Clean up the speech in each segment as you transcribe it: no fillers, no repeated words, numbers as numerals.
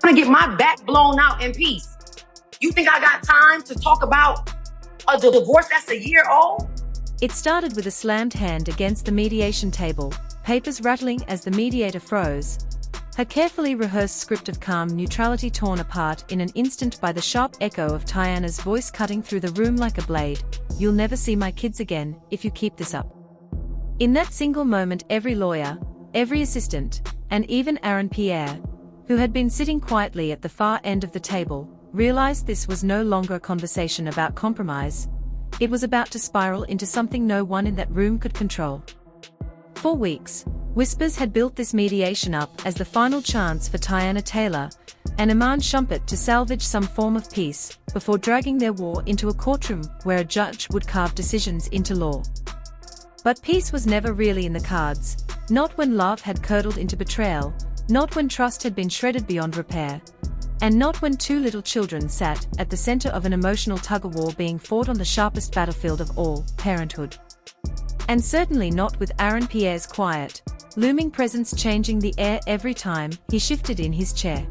to get my back blown out in peace. You think I got time to talk about a divorce that's a year old? It started with a slammed hand against the mediation table, papers rattling as the mediator froze, her carefully rehearsed script of calm neutrality torn apart in an instant by the sharp echo of Teyana's voice cutting through the room like a blade. "You'll never see my kids again if you keep this up." In that single moment, every lawyer, every assistant, and even Aaron Pierre, who had been sitting quietly at the far end of the table, realized this was no longer a conversation about compromise. It was about to spiral into something no one in that room could control. For weeks, whispers had built this mediation up as the final chance for Teyana Taylor and Iman Shumpert to salvage some form of peace, before dragging their war into a courtroom where a judge would carve decisions into law. But peace was never really in the cards, not when love had curdled into betrayal, not when trust had been shredded beyond repair, and not when two little children sat at the center of an emotional tug-of-war being fought on the sharpest battlefield of all, parenthood. And certainly not with Aaron Pierre's quiet, looming presence changing the air every time he shifted in his chair.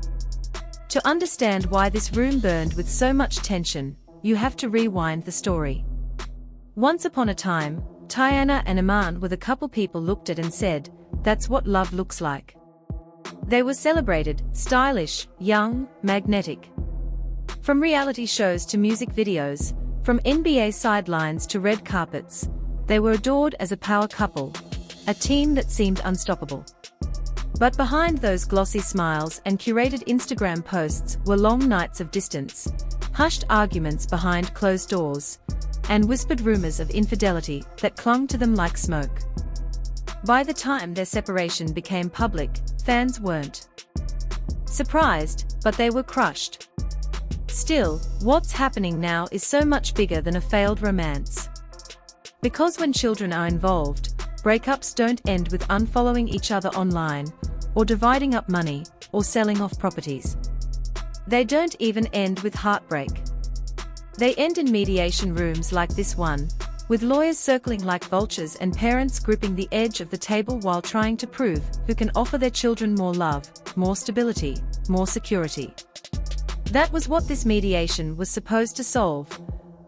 To understand why this room burned with so much tension, you have to rewind the story. Once upon a time, Teyana and Iman were the couple people looked at and said, "That's what love looks like." They were celebrated, stylish, young, magnetic. From reality shows to music videos, from NBA sidelines to red carpets, they were adored as a power couple, a team that seemed unstoppable. But behind those glossy smiles and curated Instagram posts were long nights of distance, hushed arguments behind closed doors, and whispered rumors of infidelity that clung to them like smoke. By the time their separation became public, fans weren't surprised, but they were crushed. Still, what's happening now is so much bigger than a failed romance. Because when children are involved, breakups don't end with unfollowing each other online, or dividing up money, or selling off properties. They don't even end with heartbreak. They end in mediation rooms like this one, with lawyers circling like vultures and parents gripping the edge of the table while trying to prove who can offer their children more love, more stability, more security. That was what this mediation was supposed to solve.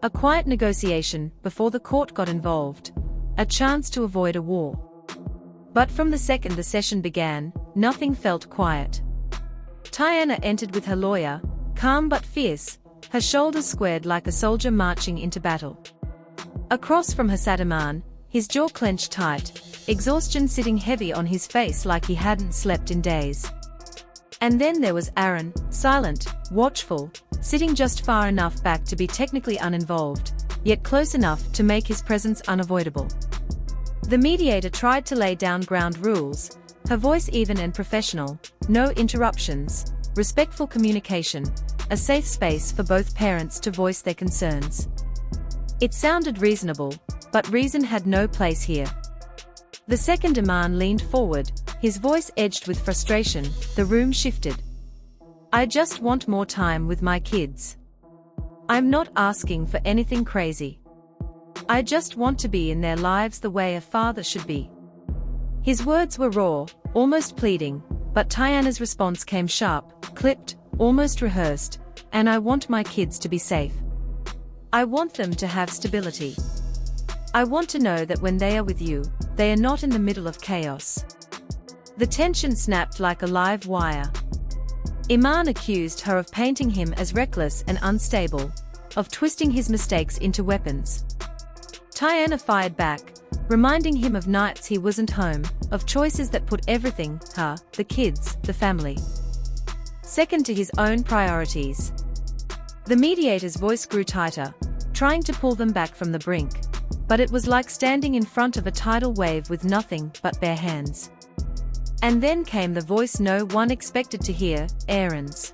A quiet negotiation before the court got involved, a chance to avoid a war. But from the second the session began, nothing felt quiet. Teyana entered with her lawyer, calm but fierce, her shoulders squared like a soldier marching into battle. Across from her sat Iman, his jaw clenched tight, exhaustion sitting heavy on his face like he hadn't slept in days. And then there was Aaron, silent, watchful, sitting just far enough back to be technically uninvolved, yet close enough to make his presence unavoidable. The mediator tried to lay down ground rules, her voice even and professional, no interruptions, respectful communication, a safe space for both parents to voice their concerns. It sounded reasonable, but reason had no place here. The second Iman leaned forward, his voice edged with frustration. The room shifted. "I just want more time with my kids. I'm not asking for anything crazy. I just want to be in their lives the way a father should be." His words were raw, almost pleading, but Teyana's response came sharp, clipped, almost rehearsed. "And I want my kids to be safe. I want them to have stability. I want to know that when they are with you, they are not in the middle of chaos." The tension snapped like a live wire. Iman accused her of painting him as reckless and unstable, of twisting his mistakes into weapons. Teyana fired back, reminding him of nights he wasn't home, of choices that put everything, her, the kids, the family, second to his own priorities. The mediator's voice grew tighter, trying to pull them back from the brink, but it was like standing in front of a tidal wave with nothing but bare hands. And then came the voice no one expected to hear, Aaron's.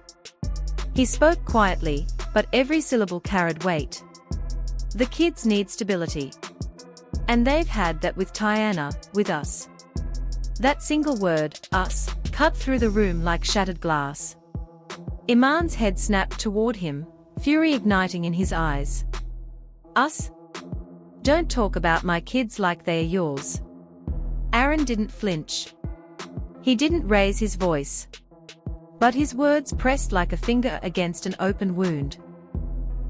He spoke quietly, but every syllable carried weight. "The kids need stability. And they've had that with Teyana, with us." That single word, us, cut through the room like shattered glass. Iman's head snapped toward him, fury igniting in his eyes. "Us? Don't talk about my kids like they are yours." Aaron didn't flinch. He didn't raise his voice. But his words pressed like a finger against an open wound.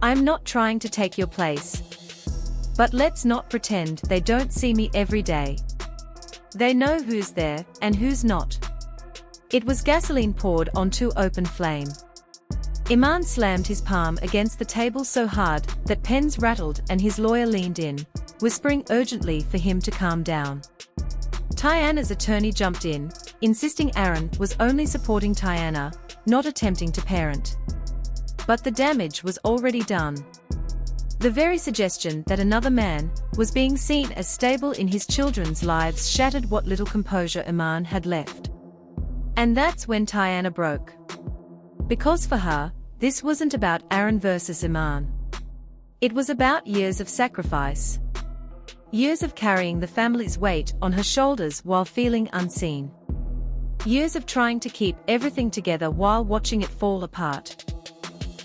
"I'm not trying to take your place. But let's not pretend they don't see me every day. They know who's there and who's not." It was gasoline poured onto open flame. Iman slammed his palm against the table so hard that pens rattled, and his lawyer leaned in, whispering urgently for him to calm down. Teyana's attorney jumped in, insisting Aaron was only supporting Teyana, not attempting to parent. But the damage was already done. The very suggestion that another man was being seen as stable in his children's lives shattered what little composure Iman had left. And that's when Teyana broke. Because for her, this wasn't about Aaron versus Iman. It was about years of sacrifice. Years of carrying the family's weight on her shoulders while feeling unseen. Years of trying to keep everything together while watching it fall apart.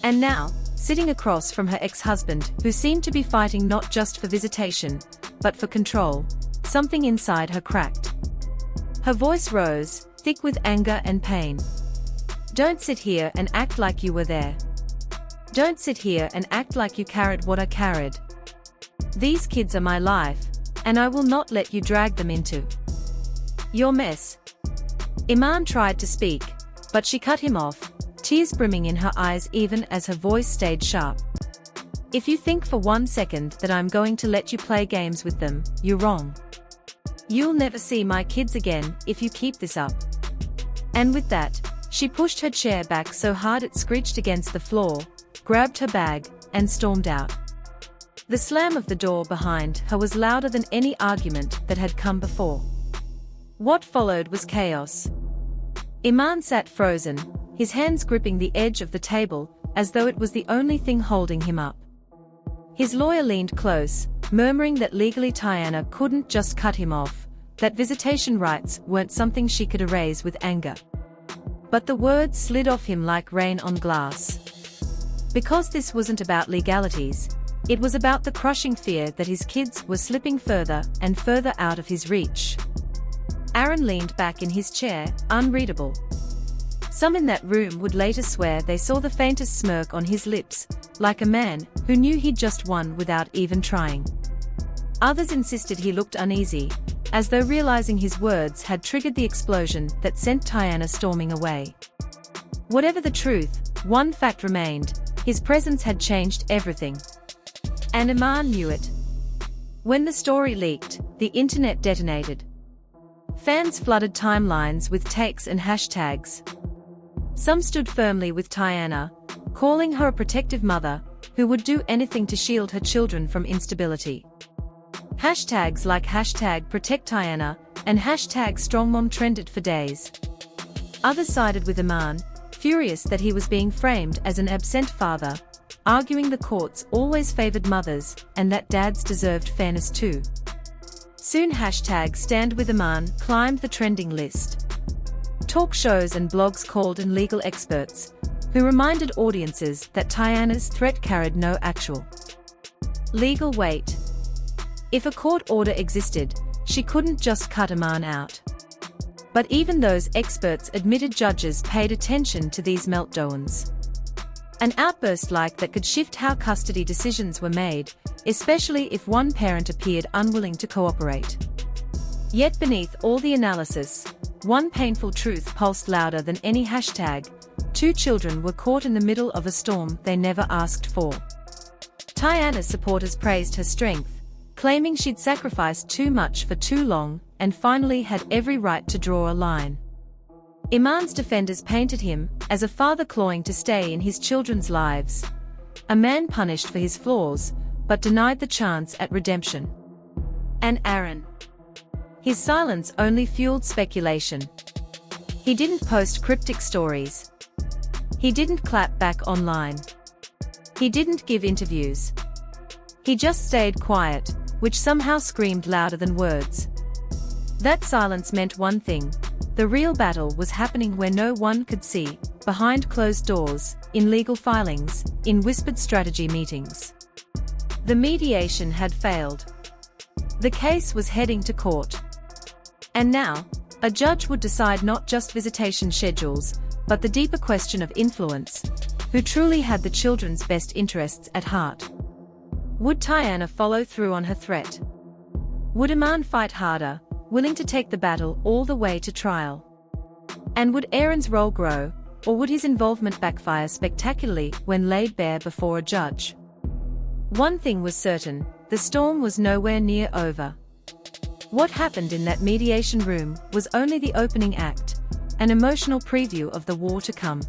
And now, sitting across from her ex-husband, who seemed to be fighting not just for visitation, but for control, something inside her cracked. Her voice rose, thick with anger and pain. "Don't sit here and act like you were there. Don't sit here and act like you carried what I carried. These kids are my life, and I will not let you drag them into your mess." Iman tried to speak, but she cut him off, tears brimming in her eyes even as her voice stayed sharp. "If you think for 1 second that I'm going to let you play games with them, you're wrong. You'll never see my kids again if you keep this up." And with that, she pushed her chair back so hard it screeched against the floor, grabbed her bag, and stormed out. The slam of the door behind her was louder than any argument that had come before. What followed was chaos. Iman sat frozen, his hands gripping the edge of the table, as though it was the only thing holding him up. His lawyer leaned close, murmuring that legally Teyana couldn't just cut him off, that visitation rights weren't something she could erase with anger. But the words slid off him like rain on glass. Because this wasn't about legalities, it was about the crushing fear that his kids were slipping further and further out of his reach. Aaron leaned back in his chair, unreadable. Some in that room would later swear they saw the faintest smirk on his lips, like a man who knew he'd just won without even trying. Others insisted he looked uneasy, as though realizing his words had triggered the explosion that sent Teyana storming away. Whatever the truth, one fact remained: his presence had changed everything. And Iman knew it. When the story leaked, the internet detonated. Fans flooded timelines with takes and hashtags. Some stood firmly with Teyana, calling her a protective mother who would do anything to shield her children from instability. Hashtags like #ProtectTeyana and #StrongMom trended for days. Others sided with Iman, furious that he was being framed as an absent father, arguing the courts always favored mothers and that dads deserved fairness too. Soon #StandWithIman climbed the trending list. Talk shows and blogs called in legal experts, who reminded audiences that Teyana's threat carried no actual legal weight. If a court order existed, she couldn't just cut Iman out. But even those experts admitted judges paid attention to these meltdowns. An outburst like that could shift how custody decisions were made, especially if one parent appeared unwilling to cooperate. Yet beneath all the analysis, one painful truth pulsed louder than any hashtag: 2 children were caught in the middle of a storm they never asked for. Teyana's supporters praised her strength, claiming she'd sacrificed too much for too long and finally had every right to draw a line. Iman's defenders painted him as a father clawing to stay in his children's lives, a man punished for his flaws, but denied the chance at redemption. And Aaron. His silence only fueled speculation. He didn't post cryptic stories. He didn't clap back online. He didn't give interviews. He just stayed quiet, which somehow screamed louder than words. That silence meant one thing: the real battle was happening where no one could see, behind closed doors, in legal filings, in whispered strategy meetings. The mediation had failed. The case was heading to court. And now, a judge would decide not just visitation schedules, but the deeper question of influence. Who truly had the children's best interests at heart? Would Teyana follow through on her threat? Would Iman fight harder, willing to take the battle all the way to trial? And would Aaron's role grow, or would his involvement backfire spectacularly when laid bare before a judge? One thing was certain, the storm was nowhere near over. What happened in that mediation room was only the opening act, an emotional preview of the war to come.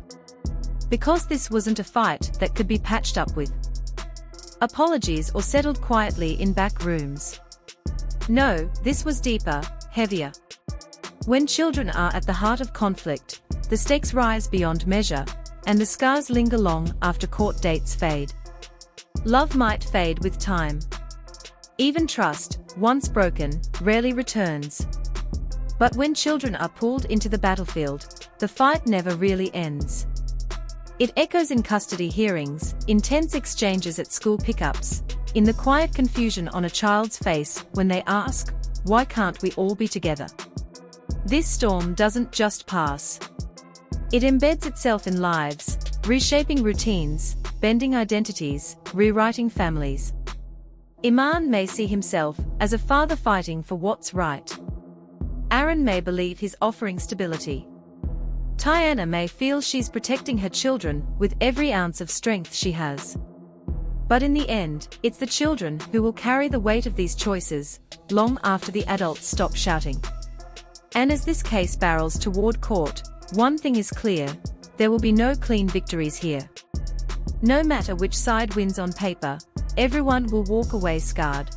Because this wasn't a fight that could be patched up with apologies or settled quietly in back rooms. No, this was deeper, heavier. When children are at the heart of conflict, the stakes rise beyond measure, and the scars linger long after court dates fade. Love might fade with time. Even trust, once broken, rarely returns. But when children are pulled into the battlefield, the fight never really ends. It echoes in custody hearings, in tense exchanges at school pickups, in the quiet confusion on a child's face when they ask, "Why can't we all be together?" This storm doesn't just pass. It embeds itself in lives, reshaping routines, bending identities, rewriting families. Iman may see himself as a father fighting for what's right. Aaron may believe he's offering stability. Teyana may feel she's protecting her children with every ounce of strength she has. But in the end, it's the children who will carry the weight of these choices, long after the adults stop shouting. And as this case barrels toward court, one thing is clear, there will be no clean victories here. No matter which side wins on paper, everyone will walk away scarred.